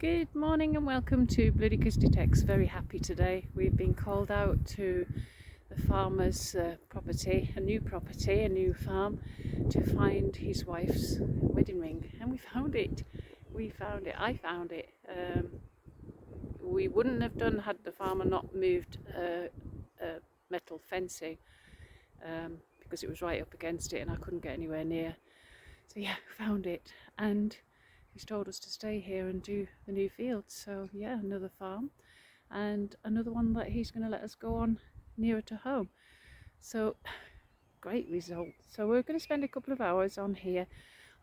Good morning and welcome to Bludicas Detects. Very happy today. We've been called out to the farmer's property, a new farm, to find his wife's wedding ring, and we found it. I found it. We wouldn't have done had the farmer not moved a metal fencing, because it was right up against it and I couldn't get anywhere near. So yeah, found it, and he's told us to stay here and do the new fields. So yeah, another farm and another one that he's going to let us go on nearer to home. So great result. So we're going to spend a couple of hours on here.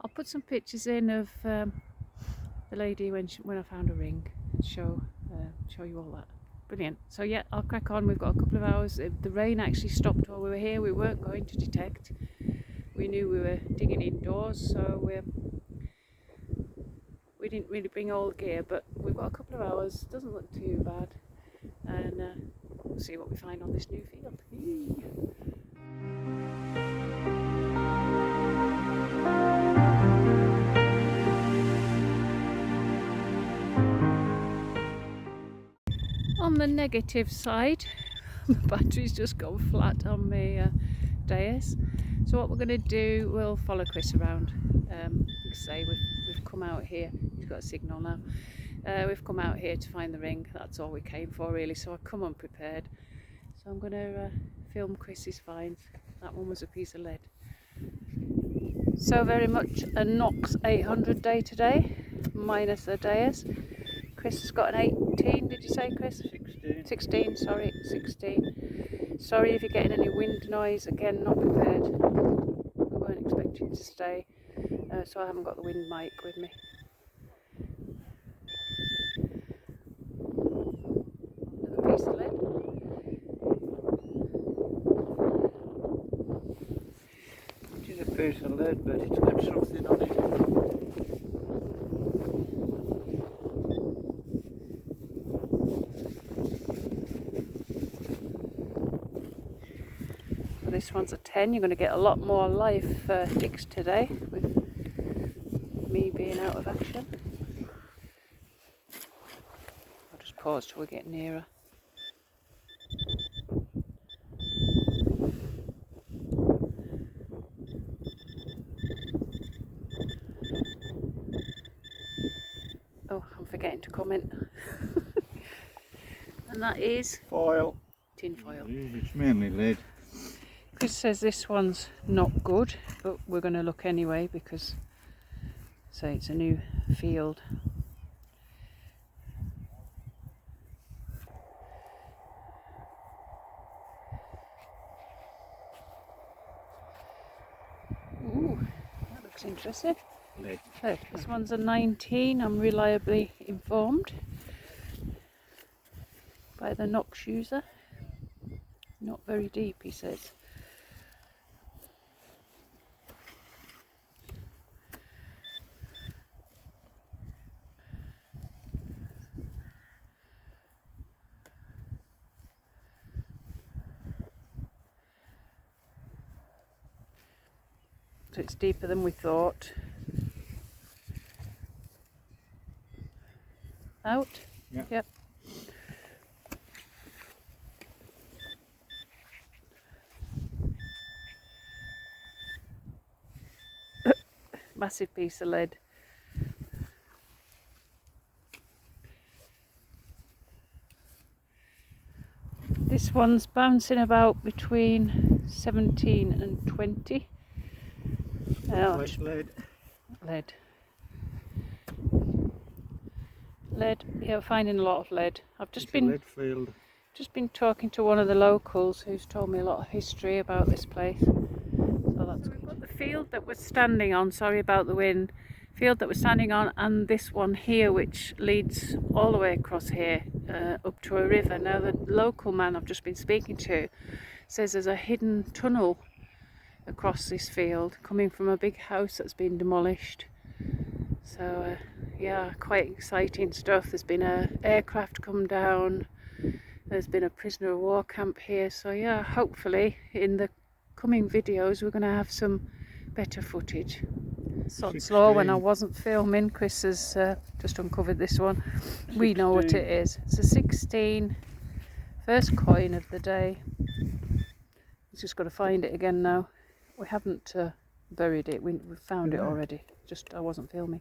I'll put some pictures in of the lady when I found a ring and show you all that. Brilliant. So yeah, I'll crack on. We've got a couple of hours. The rain actually stopped while we were here. We weren't going to detect. We knew we were digging indoors, so we didn't really bring all the gear, but we've got a couple of hours. Doesn't look too bad, and we'll see what we find on this new field. On the negative side, the battery's just gone flat on my dais. So what we're going to do, we'll follow Chris around. Say we've come out here. He's got a signal now. We've come out here to find the ring. That's all we came for, really. So I come unprepared. So I'm going to film Chris's finds. That one was a piece of lead. So very much a Knox 800 day today, minus the dais. Chris has got an 18, did you say, Chris? 16, sorry, 16. Sorry if you're getting any wind noise, again, not prepared. We weren't expecting to stay, so I haven't got the wind mic with me. Another piece of lead. It is a piece of lead, but it's got something on it. This one's a 10. You're going to get a lot more live digs today with me being out of action. I'll just pause till we get nearer. Oh, I'm forgetting to comment. And that is Foil. tin foil. It's mainly lead. Chris says this one's not good, but we're going to look anyway because, say, it's a new field. Ooh, that looks interesting. Lead. Look, this one's a 19. I'm reliably informed by the Knox user. Not very deep, he says. So it's deeper than we thought. Out? Yeah. Yep. Massive piece of lead. This one's bouncing about between 17 and 20. White lead. Lead. Lead. Yeah, we're finding a lot of lead. I've just been talking to one of the locals who's told me a lot of history about this place. So that's good. We've got the field that we're standing on. Sorry about the wind. Field that we're standing on, and this one here, which leads all the way across here up to a river. Now, the local man I've just been speaking to says there's a hidden tunnel across this field coming from a big house that's been demolished. So yeah, quite exciting stuff. There's been an aircraft come down, there's been a prisoner of war camp here. So yeah, hopefully in the coming videos we're going to have some better footage. Sod slow when I wasn't filming. Chris has just uncovered this one. 16. We know what it is. It's a 16. First coin of the day. He's just got to find it again now. We haven't buried it. We found it already. Just I wasn't filming.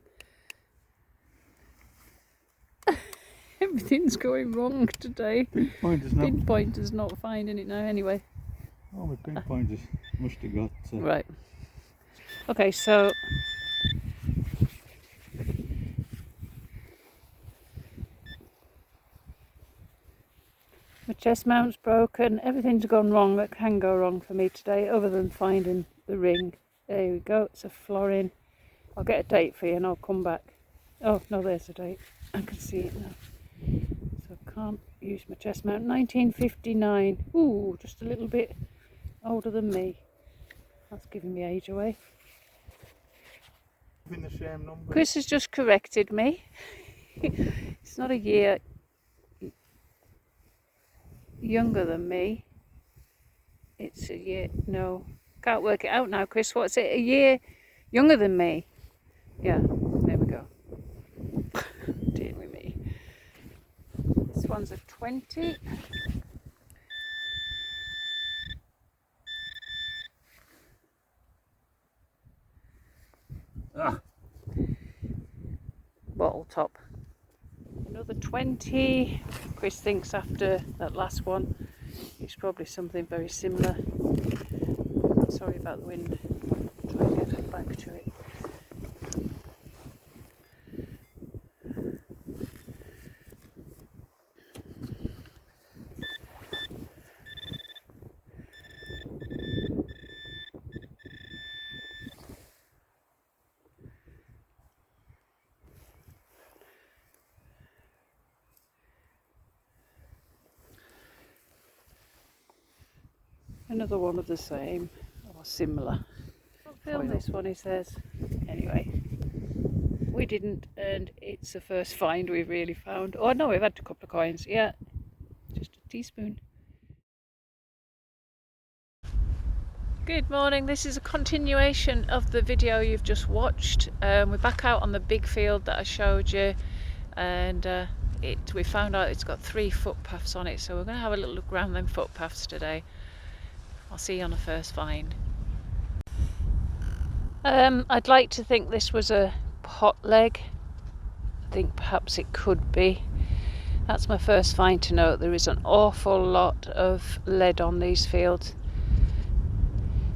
Everything's going wrong today. Pinpointer's not finding it now anyway. Oh, my pinpointers must have got... Right. Okay, so... my chest mount's broken. Everything's gone wrong that can go wrong for me today, other than finding the ring. There we go, it's a florin. I'll get a date for you and I'll come back. Oh, no, there's a date. I can see it now. So I can't use my chest mount. 1959. Ooh, just a little bit older than me. That's giving me age away. In the same number. Chris has just corrected me. It's not a year younger than me. It's a year, no, can't work it out now, Chris. What's it, a year younger than me? Yeah, there we go. Dealing with me. This one's a 20. Ah. Bottle top. Another 20. Chris thinks after that last one it's probably something very similar. Sorry about the wind. Try and get back to it. Another one of the same or similar. I'll film this one, he says. Anyway, we didn't, and it's the first find we've really found. Oh no, we've had a couple of coins. Yeah, just a teaspoon. Good morning. This is a continuation of the video you've just watched. We're back out on the big field that I showed you, and we found out it's got 3 footpaths on it, so we're going to have a little look around them footpaths today. I'll see you on the first find. I'd like to think this was a pot leg. I think perhaps it could be. That's my first find to note. There is an awful lot of lead on these fields.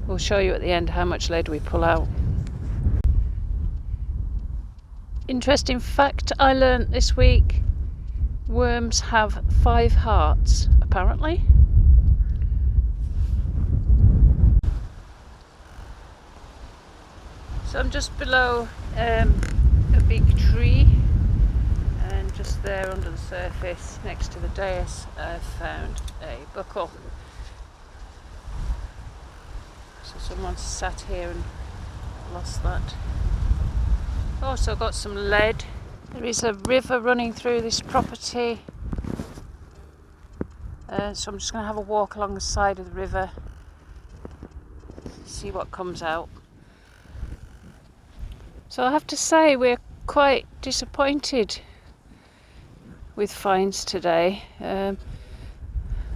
We'll show you at the end how much lead we pull out. Interesting fact I learnt this week. Worms have 5 hearts, apparently. So I'm just below a big tree, and just there under the surface next to the dais I've found a buckle. So someone sat here and lost that. Also got some lead. There is a river running through this property, so I'm just going to have a walk along the side of the river, see what comes out. So I have to say we're quite disappointed with finds today.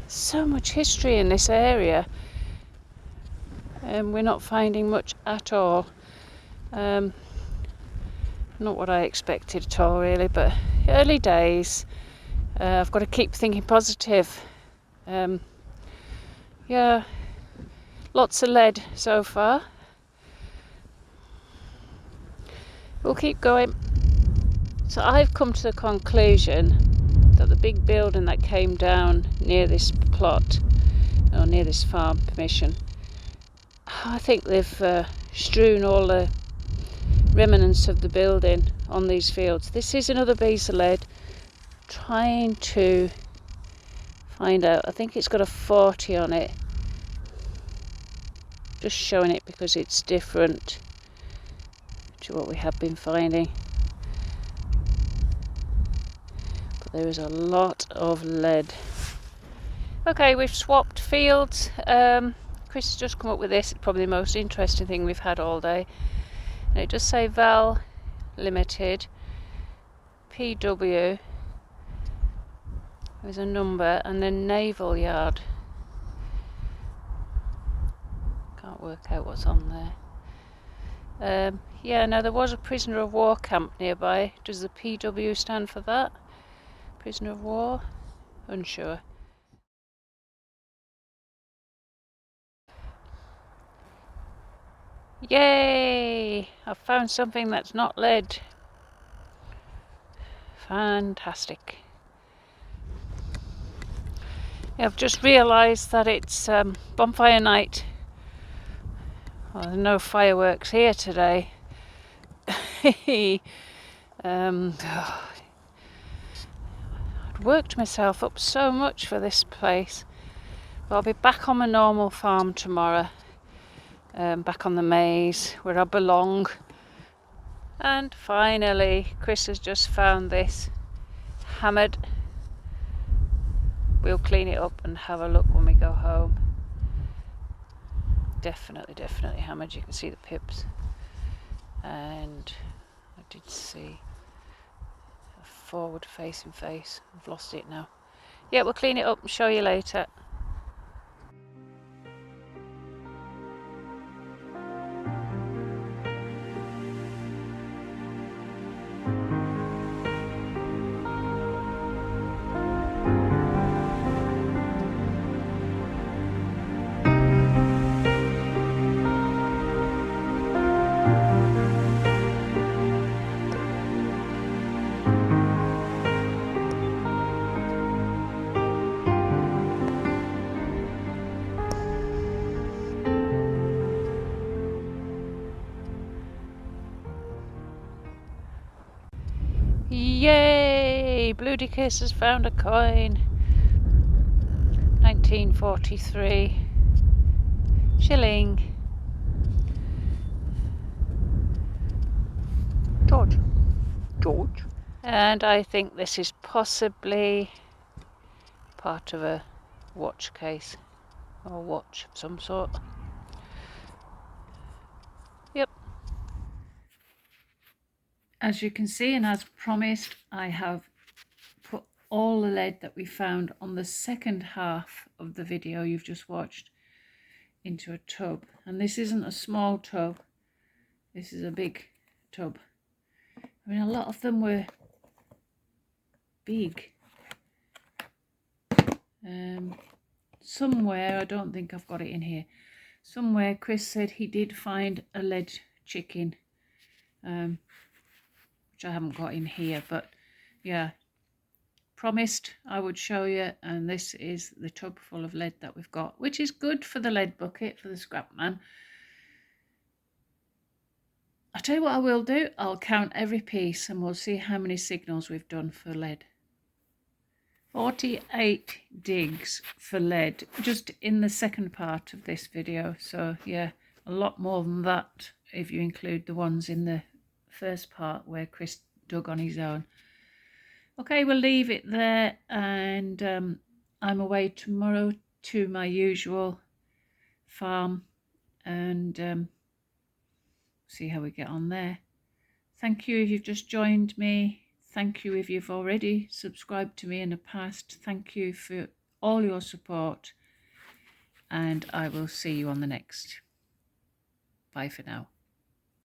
So much history in this area, and we're not finding much at all. Not what I expected at all really, but early days. I've got to keep thinking positive. Yeah, lots of lead so far. We'll keep going. So I've come to the conclusion that the big building that came down near this plot, or near this farm permission, I think they've strewn all the remnants of the building on these fields. This is another piece of lead. Trying to find out. I think it's got a 40 on it. Just showing it because it's different to what we have been finding. But there is a lot of lead. Okay, we've swapped fields. Chris has just come up with this. It's probably the most interesting thing we've had all day. And it does say Val Limited, PW. There's a number, and then Naval Yard. Can't work out what's on there. Yeah, now there was a prisoner of war camp nearby. Does the PW stand for that? Prisoner of war? Unsure. Yay! I've found something that's not lead. Fantastic. Yeah, I've just realised that it's bonfire night. Well, there's no fireworks here today. I'd worked myself up so much for this place. But I'll be back on my normal farm tomorrow. Back on the maize where I belong. And finally, Chris has just found this hammered. We'll clean it up and have a look when we go home. Definitely hammered. You can see the pips. And I did see a forward facing face. I've lost it now. Yeah, we'll clean it up and show you later. Yay! Bludicas has found a coin. 1943 shilling. George. And I think this is possibly part of a watch case or watch of some sort. Yep. As you can see, and as promised, I have put all the lead that we found on the second half of the video you've just watched into a tub. And this isn't a small tub, this is a big tub. I mean, a lot of them were big. Somewhere, I don't think I've got it in here, somewhere Chris said he did find a lead chicken, which I haven't got in here, but yeah, promised I would show you. And this is the tub full of lead that we've got, which is good for the lead bucket, for the scrap man. I'll tell you what I will do, I'll count every piece and we'll see how many signals we've done for lead. 48 digs for lead just in the second part of this video. So yeah, a lot more than that if you include the ones in the first part where Chris dug on his own. Okay, we'll leave it there, and I'm away tomorrow to my usual farm, and see how we get on there. Thank you if you've just joined me. Thank you if you've already subscribed to me in the past. Thank you for all your support, and I will see you on the next. Bye for now.